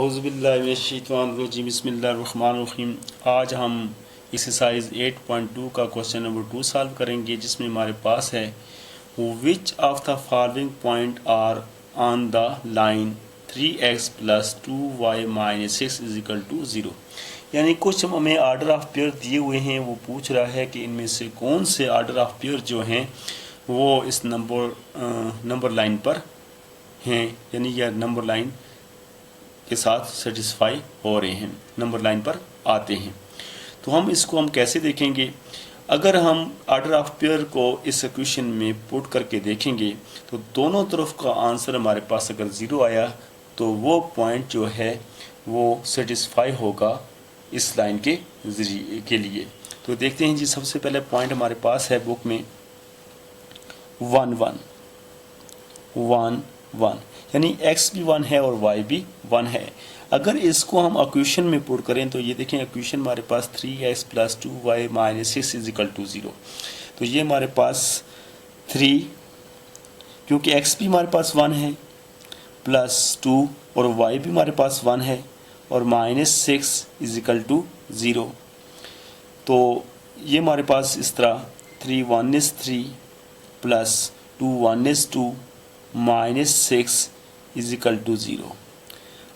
औज़ुबिल्लाहिमिनश्शैतानिर्रजीम बिस्मिल्लाहिर्रहमानिर्रहीम। आज हम एक्सरसाइज 8.2 का क्वेश्चन नंबर 2 सॉल्व करेंगे, जिसमें हमारे पास है which of the following point are on the line 3x + 2y - 6 = 0। यानी कुछ हमें आर्डर ऑफ पेयर दिए हुए हैं। वो पूछ रहा है कि इनमें से कौन से आर्डर ऑफ पेयर जो हैं वो इस नंबर लाइन पर हैं, यानी यह नंबर लाइन के साथ सेटिस्फाई हो रहे हैं, नंबर लाइन पर आते हैं। तो हम कैसे देखेंगे? अगर हम आर्डर ऑफ पेयर को इस इक्वेशन में पुट करके देखेंगे तो दोनों तरफ का आंसर हमारे पास अगर 0 आया तो वो पॉइंट जो है वो सेटिस्फाई होगा इस लाइन के लिए। तो देखते हैं जी, सबसे पहले पॉइंट हमारे पास है बुक में 1 1 1 1, यानी x भी 1 है और y भी 1 है। अगर इसको हम इक्वेशन में पुट करें तो ये देखें, इक्वेशन हमारे पास 3x + 2y - 6 = 0। तो ये हमारे पास 3, क्योंकि x भी हमारे पास 1 है, +2 और y भी हमारे पास 1 है, और -6 = 0। तो ये हमारे पास इस तरह 3 1 is 3 + 2 1 is 2 -6 = 0।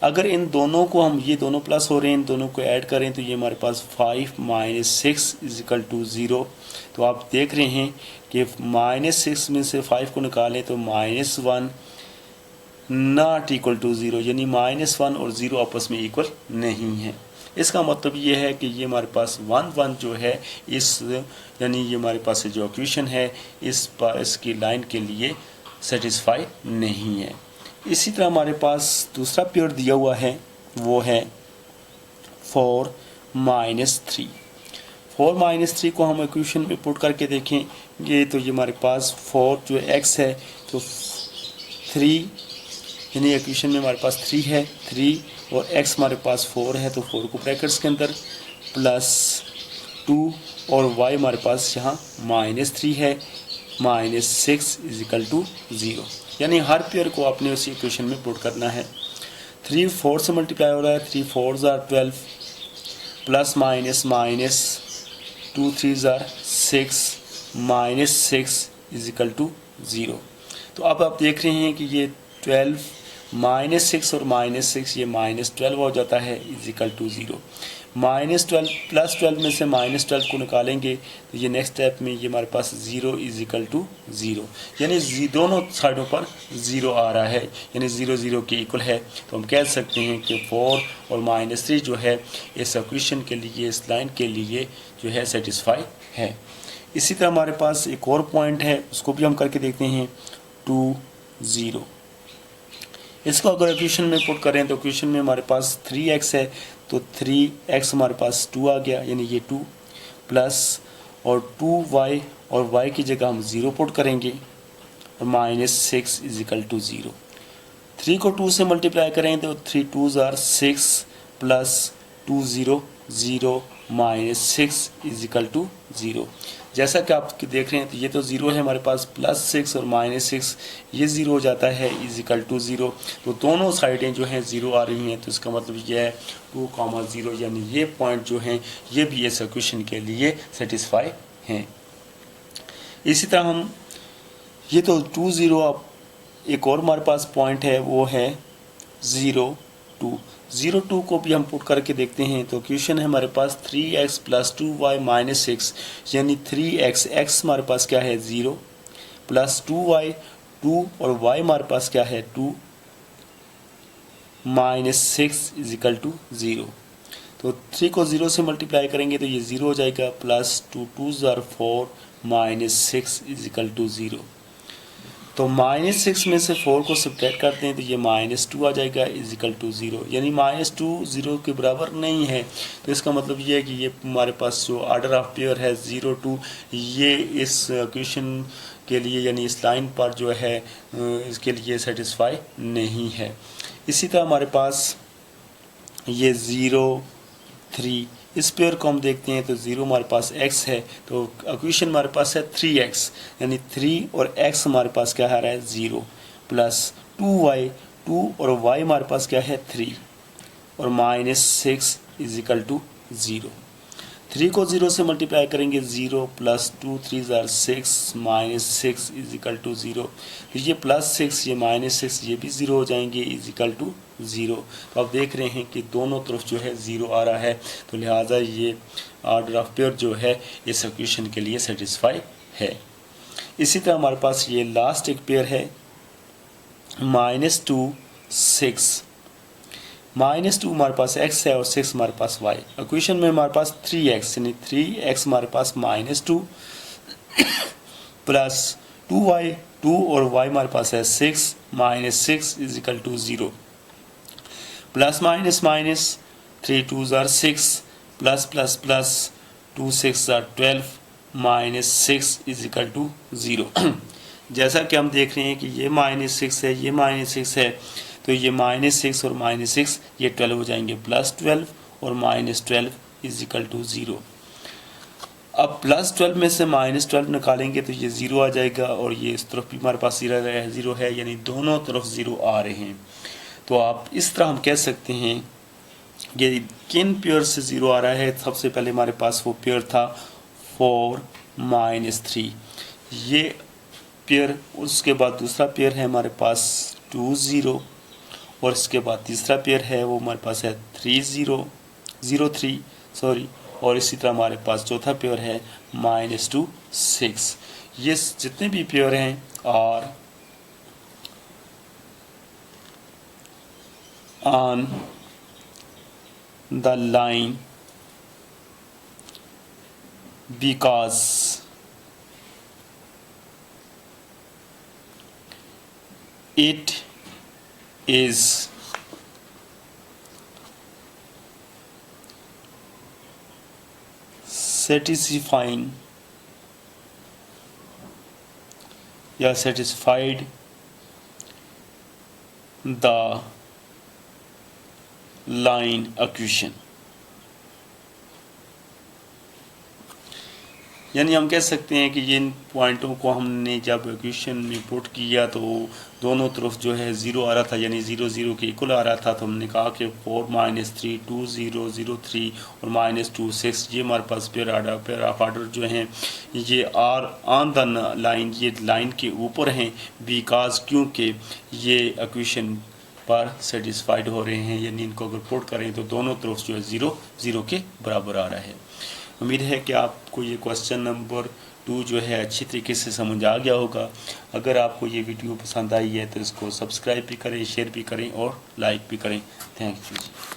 अगर इन दोनों को हम, ये दोनों प्लस हो रहे हैं, इन दोनों को ऐड करें तो ये हमारे पास 5 - 6 = 0। तो आप देख रहे हैं कि -6 में से 5 को निकालें तो -1 नॉट इक्वल टू 0, यानी -1 और 0 आपस में इक्वल नहीं है। इसका मतलब ये है कि ये हमारे पास 1 1 जो है इस, यानी ये हमारे पास जो इक्वेशन है इसकी लाइन के लिए सेटिस्फाई नहीं है। इसी तरह हमारे पास दूसरा पेयर दिया हुआ है, वो है 4 - 3। 4 - 3 को हम इक्वेशन में पुट करके देखेंगे तो ये हमारे पास 4 जो x है तो 3, यानी इक्वेशन में हमारे पास 3 है, 3 और x हमारे पास 4 है, तो 4 को ब्रैकेट्स के अंदर +2 और y हमारे पास यहाँ -3 है, -6 = 0। यानी हर पेयर को आपने उसी इक्वेशन में पुट करना है। 3 4 से मल्टीप्लाई हो रहा है, 3 4 = 12 ± -2 3 = 6 -6 = 0। तो अब आप देख रहे हैं कि ये 12 -6 और -6 ये -12 हो जाता है = 0। -12 +12 में से -12 को निकालेंगे तो ये नेक्स्ट स्टेप में ये हमारे पास 0 = 0, यानी दोनों साइडों पर 0 आ रहा है, यानी 0 0 के इक्वल है। तो हम कह सकते हैं कि 4 और -3 जो है इस इक्वेशन के लिए, इस लाइन के लिए जो है सेटिस्फाई है। इसी तरह हमारे पास एक और पॉइंट है, उसको भी हम करके देखते हैं 2 0। इसको अगर इक्वेशन में पुट करें तो इक्वेशन में हमारे पास 3x है, तो 3x हमारे पास 2 आ गया, यानी ये 2 प्लस और 2y और y की जगह हम 0 पुट करेंगे और -6 = 0। 3 को 2 से मल्टीप्लाई करें तो 3 2 = 6 प्लस 2 0 0 -6 = 0। जैसा कि आप देख रहे हैं तो ये तो 0 है हमारे पास, +6 और -6 ये 0 हो जाता है = 0। तो दोनों साइडें जो हैं 0 आ रही हैं, तो इसका मतलब ये है 2, 0, यानी ये पॉइंट जो हैं ये भी इस इक्वेशन के लिए सेटिस्फाई हैं। इसी तरह हम ये तो 2 0, अब एक और हमारे पास पॉइंट है, वो है 0 2। 0 2 को भी हम पुट करके देखते हैं तो इक्वेशन है हमारे पास 3x + 2y - 6, यानी 3x, x हमारे पास क्या है 0, प्लस 2y 2 और y हमारे पास क्या है 2 -6 = 0। तो 3 को 0 से मल्टीप्लाई करेंगे तो ये 0 हो जाएगा, प्लस 2 2 = 4 -6 = 0। तो -6 में से 4 को सब्ट्रैक्ट करते हैं तो ये -2 आ जाएगा = 0, यानी -2 0 के बराबर नहीं है। तो इसका मतलब ये है कि ये हमारे पास जो आर्डर ऑफ पेयर है 0 2, ये इस इक्वेशन के लिए, यानी इस लाइन पर जो है इसके लिए सेटिस्फाई नहीं है। इसी तरह हमारे पास ये 0 3, इस पेयर को हम देखते हैं तो 0 हमारे पास x है, तो इक्वेशन हमारे पास है 3x, यानी 3 और x हमारे पास क्या आ रहा है 0, प्लस 2y 2 और y हमारे पास क्या है 3, और -6 इज इक्वल टू 0। 3 को 0 से मल्टीप्लाई करेंगे 0 प्लस 2 3 ज़ार 6 -6 इज इक्वल टू 0। तो ये +6 ये -6 ये भी 0 हो जाएंगे इज इक्वल टू 0। तो आप देख रहे हैं कि दोनों तरफ जो है 0 आ रहा है, तो लिहाजा ये ऑर्डर ऑफ पेयर जो है इस इक्वेशन के लिए सेटिस्फाई है। इसी तरह हमारे पास ये लास्ट एक पेयर है -2 6। -2 हमारे पास x है और 6 हमारे पास y। इक्वेशन में हमारे पास 3x यानी 3x हमारे पास -2 प्लस 2y 2 और y हमारे पास है 6 -6 is equal to 0। Plus minus minus 3 2 ज़ार 6 प्लस प्लस प्लस 2 6 ज़ार 12 -6 इज इक्वल टू 0। जैसा कि हम देख रहे हैं कि ये -6 है ये -6 है, तो ये -6 और -6 ये 12 हो जाएंगे +12 और -12 इज इक्वल टू 0। अब +12 में से -12 निकालेंगे तो ये 0 आ जाएगा और ये इस तरफ भी हमारे पास 0 है, यानी दोनों तरफ 0 आ रहे हैं। तो आप इस तरह हम कह सकते हैं ये किन पेयर से 0 आ रहा है। सबसे पहले हमारे पास वो पेयर था 4 -3 ये पेयर, उसके बाद दूसरा पेयर है हमारे पास 2 0 और इसके बाद तीसरा पेयर है वो हमारे पास है 3 0 0 3 सॉरी, और इसी तरह हमारे पास चौथा पेयर है -2 6। ये जितने भी पेयर हैं और on the line because it is satisfying या satisfied the line equation। यानी हम कह सकते हैं कि इन पॉइंटों को हमने जब इक्वेशन में पुट किया तो दोनों तरफ जो है 0 आ रहा था, यानी 0 0 के इक्वल आ रहा था। तो हमने कहा कि 4 -3 2 0 0 3 और -2 6 ये हमारे पास पेयर ऑफ आर्डर जो हैं ये आर ऑन द लाइन, ये लाइन के ऊपर हैं बिकॉज क्योंकि ये इक्वेशन पर सेटिस्फाइड हो रहे हैं, यानी इनको अगर पुट करें तो दोनों तरफ जो है 0 0 के बराबर आ रहा है। उम्मीद है कि आपको ये क्वेश्चन नंबर 2 जो है अच्छी तरीके से समझ आ गया होगा। अगर आपको ये वीडियो पसंद आई है तो इसको सब्सक्राइब भी करें, शेयर भी करें और लाइक भी करें। Thank you.